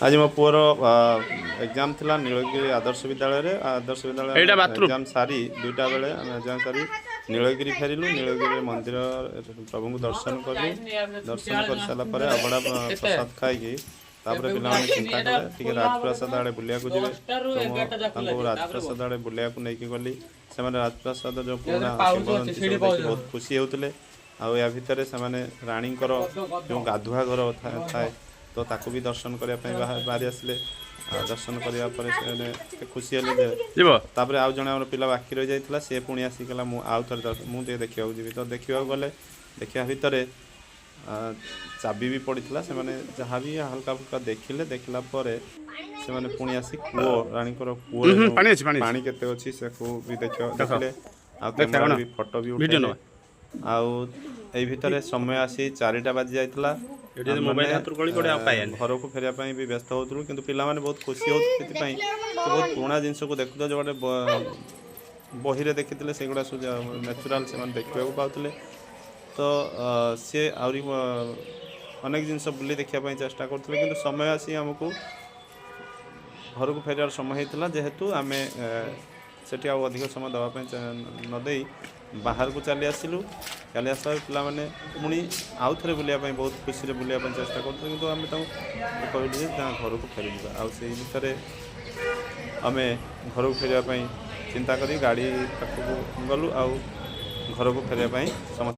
आज मो poor exam थिला नीलगिरी आदर्श विद्यालय एग्जाम सारी 2टा बेले एग्जाम सारी नीलगिरी फेरिलु। नीलगिरी मंदिर प्रभु को दर्शन कलु। दर्शन कर सारा पर अबड़ा प्रसाद खाई तापर पिलाने चिंता कले टिके राजप्रसाद आड़े बुलिया को जिवे तो राजप्रसाद आड़े बुलिया को नहीं गली से राजप्रसाद जो पुराना बहुत खुशी होते आ या भितर से राणी जो गाधुआ घर थाए तो ताकू भी दर्शन करने बाहरी आसिले। दर्शन करने खुशी हेल्ले आउ जन आम पिला बाकी रही जाता सी पुणी आसिकला आउ थे मुझे देखा जी तो देखा गले देखा भितर चाबी भी पड़ा से जहाँ भी हल्का फुल्का देखिले देखला से पुणी आसी कूओ राणी कूओ पानी केते अच्छी से भी देखिले भी फोटो भी उठे आउ भितर समय आसी 4टा बाजी जाइला घर को फेरिया भी व्यस्त होलु कि पिला बहुत खुशी होती बहुत पुराना जिनस को देखु जो बही रे देखी से गुड़ा सब नेचुराल से देखा पाते तो सी आहरी अनेक जिनस बुली देखापी चेष्टा करते कि समय आसी आमको घर को फेरियार समय होता जेहेतु आम सेठी अधिक समय देवाई नदे बाहर को चली आसिलु। चली आस पे पुणी आउ थे बुलायापी बहुत खुशी से बुलायापी चेष्टा करते कि आम कहलु घर को फेरी जा भितर आम घर को फेरिया चिंता करी गाड़ी पाखक गलु आउ घर को फेरिया समस्त